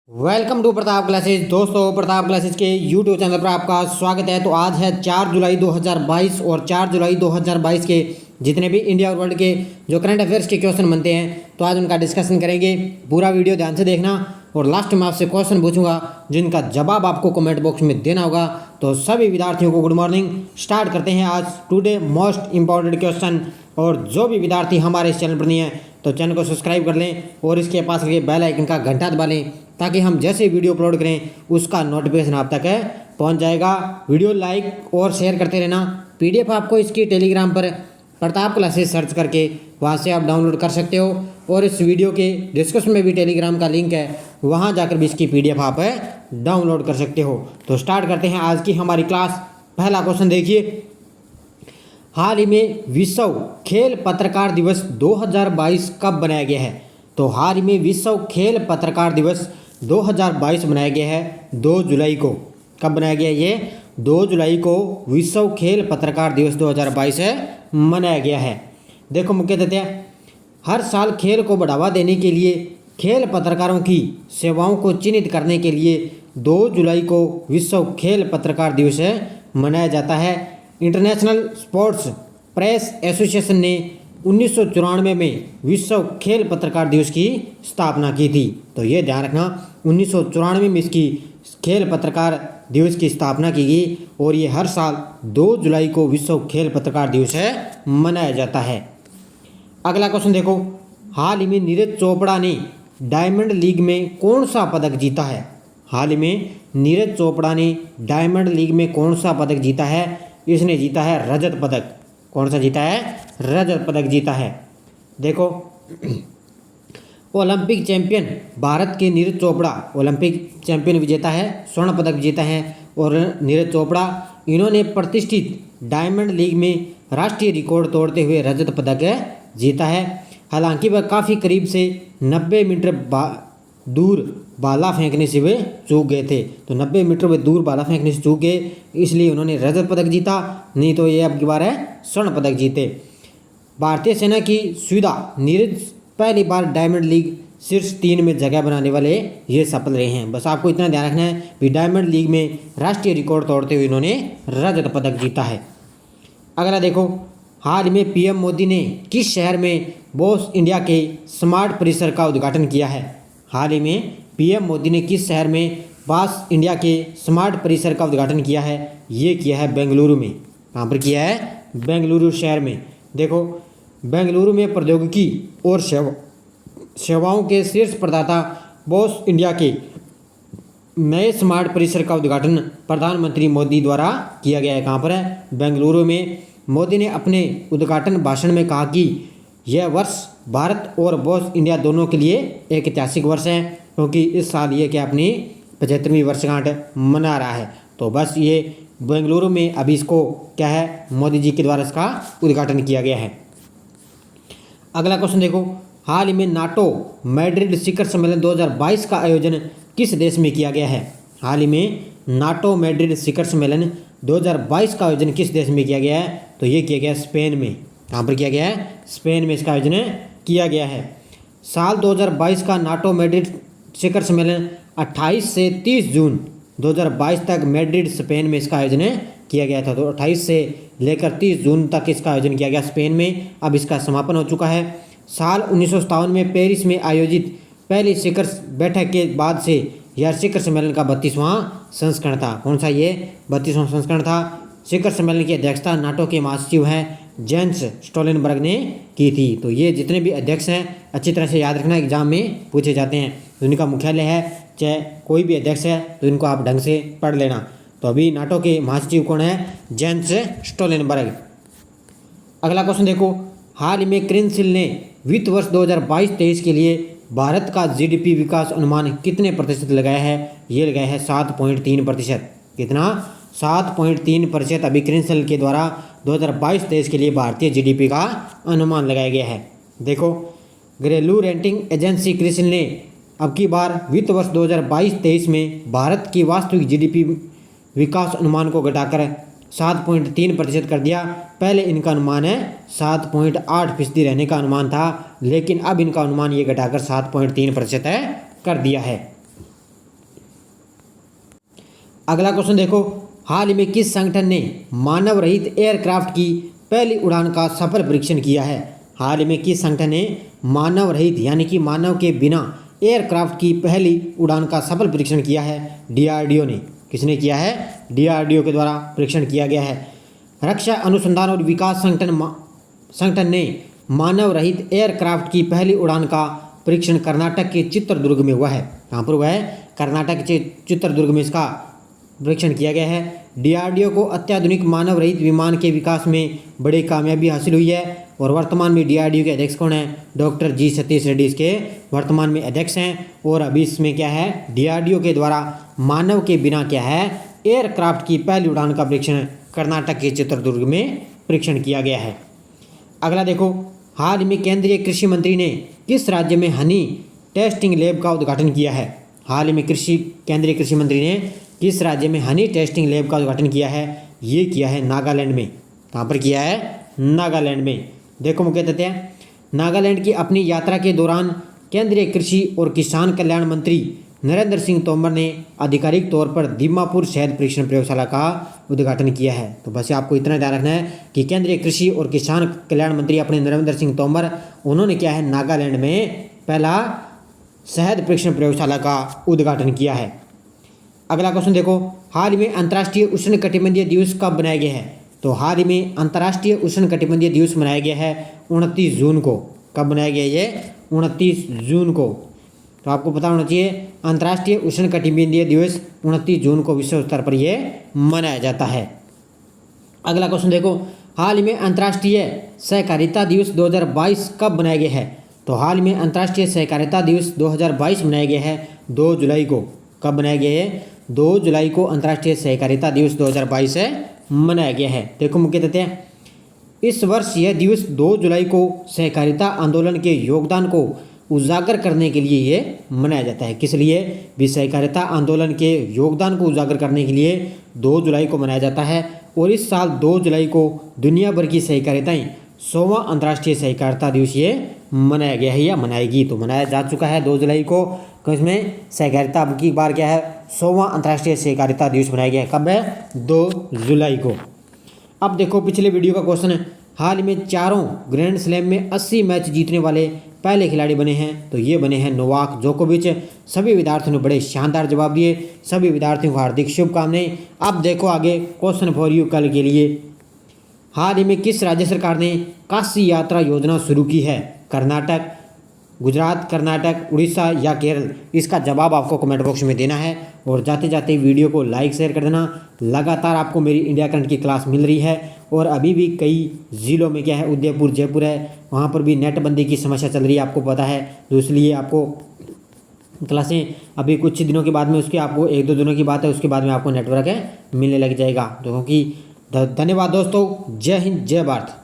Welcome to Pratap classes. दोस्तों, Pratap classes के YouTube channel पर आपका स्वागत है। तो आज है 4 जुलाई 2022 और 4 जुलाई 2022 के जितने भी इंडिया और वर्ल्ड के जो करंट अफेयर्स के क्वेश्चन बनते हैं तो आज उनका डिस्कशन करेंगे। पूरा वीडियो ध्यान से देखना और लास्ट में आपसे क्वेश्चन पूछूंगा जिनका जवाब आपको कमेंट बॉक्स में देना होगा। तो सभी विद्यार्थियों को गुड मॉर्निंग। स्टार्ट करते हैं आज टुडे मोस्ट इंपॉर्टेंट क्वेश्चन। और जो भी विद्यार्थी हमारे इस चैनल पर नहीं है तो चैनल को सब्सक्राइब कर लें और इसके पास लगे बेल आइकन का घंटा दबा लें ताकि हम जैसे वीडियो अपलोड करें उसका नोटिफिकेशन आप तक पहुंच जाएगा। वीडियो लाइक और शेयर करते रहना। पीडीएफ आपको इसकी टेलीग्राम पर प्रताप क्लासेस सर्च करके वहां से आप डाउनलोड कर सकते हो और इस वीडियो के डिस्क्रिप्शन में भी टेलीग्राम का लिंक है, वहां जाकर भी इसकी पीडीएफ आप डाउनलोड कर सकते हो। तो स्टार्ट करते हैं आज की हमारी क्लास। पहला क्वेश्चन देखिए, हाल ही में विश्व खेल पत्रकार दिवस 2022 कब बनाया गया है? तो हाल ही में विश्व खेल पत्रकार दिवस 2022 बनाया गया है 2 जुलाई को। कब बनाया गया? ये 2 जुलाई को विश्व खेल पत्रकार दिवस 2022 मनाया गया है। देखो मुख्य तथ्य, हर साल खेल को बढ़ावा देने के लिए खेल पत्रकारों की सेवाओं को चिन्हित करने के लिए 2 जुलाई को विश्व खेल पत्रकार दिवस मनाया जाता है। इंटरनेशनल स्पोर्ट्स प्रेस एसोसिएशन ने 1994 में विश्व खेल पत्रकार दिवस की स्थापना की थी। तो ये ध्यान रखना, 1994 में इसकी खेल पत्रकार दिवस की स्थापना की गई और ये हर साल 2 जुलाई को विश्व खेल पत्रकार दिवस मनाया जाता है। अगला क्वेश्चन देखो, हाल ही में नीरज चोपड़ा ने डायमंड लीग में कौन सा पदक जीता है? हाल ही में नीरज चोपड़ा ने डायमंड लीग में कौन सा पदक जीता है? इसने जीता है रजत पदक। कौन सा जीता है? रजत पदक जीता है। देखो, ओलंपिक चैंपियन भारत के नीरज चोपड़ा ओलंपिक चैंपियन विजेता है, स्वर्ण पदक जीता है। और नीरज चोपड़ा इन्होंने प्रतिष्ठित डायमंड लीग में राष्ट्रीय रिकॉर्ड तोड़ते हुए रजत पदक जीता है। हालांकि वह काफ़ी करीब से 90 मीटर दूर भाला फेंकने से वे चूक गए थे। तो 90 मीटर वे दूर भाला फेंकने से चूक गए, इसलिए उन्होंने रजत पदक जीता, नहीं तो ये अब की बार है स्वर्ण पदक जीते। भारतीय सेना की सुविधा नीरज पहली बार डायमंड लीग शीर्ष 3 में जगह बनाने वाले ये सफल रहे हैं। बस आपको इतना ध्यान रखना है कि डायमंड लीग में राष्ट्रीय रिकॉर्ड तोड़ते हुए इन्होंने रजत पदक जीता है। अगला देखो, हाल ही में पीएम मोदी ने किस शहर में बॉस इंडिया के स्मार्ट परिसर का उद्घाटन किया है? हाल ही में पीएम मोदी ने किस शहर में बॉस इंडिया के स्मार्ट परिसर का उद्घाटन किया है? ये किया है बेंगलुरु में। कहाँ पर किया है? बेंगलुरु शहर में। देखो, बेंगलुरु में प्रौद्योगिकी और सेवाओं के शीर्ष प्रदाता बॉस इंडिया के नए स्मार्ट परिसर का उद्घाटन प्रधानमंत्री मोदी द्वारा किया गया है। कहाँ पर है? बेंगलुरु में। मोदी ने अपने उद्घाटन भाषण में कहा कि यह वर्ष भारत और बॉस इंडिया दोनों के लिए एक ऐतिहासिक वर्ष है, क्योंकि इस साल ये क्या अपनी 75वीं वर्षगांठ मना रहा है। तो बस ये बेंगलुरु में अभी इसको क्या है, मोदी जी के द्वारा इसका उद्घाटन किया गया है। अगला क्वेश्चन देखो, हाल ही में नाटो मैड्रिड शिखर सम्मेलन 2022 का आयोजन किस देश में किया गया है? हाल ही में नाटो मैड्रिड शिखर सम्मेलन 2022 का आयोजन किस देश में किया गया है? तो ये किया गया स्पेन में। कहाँ पर किया गया है? स्पेन में इसका आयोजन किया गया है। साल 2022 का नाटो मैड्रिड शिखर सम्मेलन 28 से 30 जून 2022 तक मैड्रिड स्पेन में इसका आयोजन किया गया था। तो 28 से लेकर 30 जून तक इसका आयोजन किया गया स्पेन में। अब इसका समापन हो चुका है। साल 1957 में पेरिस में आयोजित पहली शिखर बैठक के बाद से यह शिखर सम्मेलन का 32वां संस्करण था। कौन सा? ये 32वां संस्करण था। शिखर सम्मेलन की अध्यक्षता नाटो के महासचिव हैं जेंस स्टोलनबर्ग ने की थी। तो ये जितने भी अध्यक्ष हैं अच्छी तरह से याद रखना, एग्जाम में पूछे जाते हैं। तो इनका मुख्यालय है, चाहे कोई भी अध्यक्ष है तो इनको आप ढंग से पढ़ लेना। तो अभी नाटो के महासचिव कौन है? Gents Stoltenberg. अगला क्वेश्चन देखो, हाल ही में क्रिंसिल ने वित्त वर्ष 2022-23 के लिए भारत का जीडीपी विकास अनुमान कितने प्रतिशत लगाया है? ये लगाया है 7.3%। कितना? 7.3% अभी क्रिंसिल के द्वारा 2022-23 के लिए भारतीय जीडीपी का अनुमान लगाया गया है। देखो, घरेलू रेटिंग एजेंसी क्रिसिल ने अब की बार वित्त वर्ष 2022-23 में भारत की वास्तविक जीडीपी विकास अनुमान को घटाकर 7.3% कर दिया। पहले इनका अनुमान है 7.8% रहने का अनुमान था, लेकिन अब इनका अनुमान ये घटाकर 7.3% कर दिया है। अगला क्वेश्चन देखो, हाल ही में किस संगठन ने मानव रहित एयरक्राफ्ट की पहली उड़ान का सफल परीक्षण किया है? हाल ही में किस संगठन ने मानव रहित यानी कि मानव के बिना एयरक्राफ्ट की पहली उड़ान का सफल परीक्षण किया है? डीआरडीओ ने। किसने किया है? डीआरडीओ के द्वारा परीक्षण किया गया है। रक्षा अनुसंधान और विकास संगठन ने मानव रहित एयरक्राफ्ट की पहली उड़ान का परीक्षण कर्नाटक के चित्रदुर्ग में हुआ है। कहाँ पर हुआ है? कर्नाटक के चित्रदुर्ग में इसका परीक्षण किया गया है। डीआरडीओ को अत्याधुनिक मानव रहित विमान के विकास में बड़ी कामयाबी हासिल हुई है और वर्तमान में डीआरडीओ के अध्यक्ष कौन है? डॉक्टर जी सतीश रेड्डी इसके वर्तमान में अध्यक्ष हैं। और अभी इसमें क्या है? डीआरडीओ के द्वारा मानव के बिना क्या है? एयरक्राफ्ट की पहली उड़ान का परीक्षण कर्नाटक के चित्रदुर्ग में परीक्षण किया गया है। अगला देखो, हाल ही में केंद्रीय कृषि मंत्री ने किस राज्य में हनी टेस्टिंग लैब का उद्घाटन किया है? हाल ही में केंद्रीय कृषि मंत्री ने किस राज्य में हनी टेस्टिंग लैब का उद्घाटन किया है? ये किया है नागालैंड में। कहाँ पर किया है? नागालैंड में। देखो मुख्य तथ्य, नागालैंड की अपनी यात्रा के दौरान केंद्रीय कृषि और किसान कल्याण मंत्री नरेंद्र सिंह तोमर ने आधिकारिक तौर पर दीमापुर शहद परीक्षण प्रयोगशाला का उद्घाटन किया है। तो बस आपको इतना ध्यान रखना है कि केंद्रीय कृषि और किसान कल्याण मंत्री अपने नरेंद्र सिंह तोमर, उन्होंने क्या है? नागालैंड में पहला शहद परीक्षण प्रयोगशाला का उद्घाटन किया है। अगला क्वेश्चन देखो, हाल ही में अंतर्राष्ट्रीय उष्णकटिबंधीय दिवस कब मनाया गया है? तो हाल ही में अंतर्राष्ट्रीय उष्णकटिबंधीय दिवस मनाया गया है 29 जून को। कब मनाया गया? ये 29 जून को। तो आपको पता होना चाहिए अंतर्राष्ट्रीय उष्णकटिबंधीय दिवस 29 जून को विश्व स्तर पर यह मनाया जाता है। अगला क्वेश्चन देखो, हाल ही में अंतर्राष्ट्रीय सहकारिता दिवस 2022 कब मनाया गया है? तो हाल ही में अंतर्राष्ट्रीय सहकारिता दिवस 2022 मनाया गया है 2 जुलाई को। कब मनाया गया है? 2 जुलाई को अंतर्राष्ट्रीय सहकारिता दिवस 2022 मनाया गया है। देखो मुख्य तथ्य, इस वर्ष यह दिवस 2 जुलाई को सहकारिता आंदोलन के योगदान को उजागर करने के लिए ये मनाया जाता है। किस लिए? भी सहकारिता आंदोलन के योगदान को उजागर करने के लिए 2 जुलाई को मनाया जाता है। और इस साल 2 जुलाई को दुनिया भर की सहकारिताएं 100वां अंतर्राष्ट्रीय सहकारिता दिवस ये मनाया गया है या मनाएगी। तो मनाया जा चुका है 2 जुलाई को। इसमें सहकारिता अब की बार क्या है? 100वां अंतर्राष्ट्रीय सहकारिता दिवस मनाया गया है। कब है? 2 जुलाई को। अब देखो पिछले वीडियो का क्वेश्चन है, हाल ही में चारों ग्रैंड स्लैम में 80 मैच जीतने वाले पहले खिलाड़ी बने हैं। तो ये बने हैं नोवाक जोकोविच। सभी विद्यार्थियों ने बड़े शानदार जवाब दिए। सभी विद्यार्थियों को हार्दिक शुभकामनाएं। अब देखो आगे क्वेश्चन फॉर यू कल के लिए, हाल ही में किस राज्य सरकार ने काशी यात्रा योजना शुरू की है? कर्नाटक, गुजरात, कर्नाटक, उड़ीसा या केरल? इसका जवाब आपको कमेंट बॉक्स में देना है। और जाते जाते वीडियो को लाइक शेयर कर देना। लगातार आपको मेरी इंडिया करंट की क्लास मिल रही है और अभी भी कई ज़िलों में क्या है, उदयपुर, जयपुर है, वहाँ पर भी नेटबंदी की समस्या चल रही है, आपको पता है। तो इसलिए आपको क्लासें अभी कुछ दिनों के बाद में, उसके आपको 1-2 दिनों की बात है, उसके बाद में आपको नेटवर्क है मिलने लग जाएगा। तो क्योंकि धन्यवाद दोस्तों। जय हिंद, जय भारत।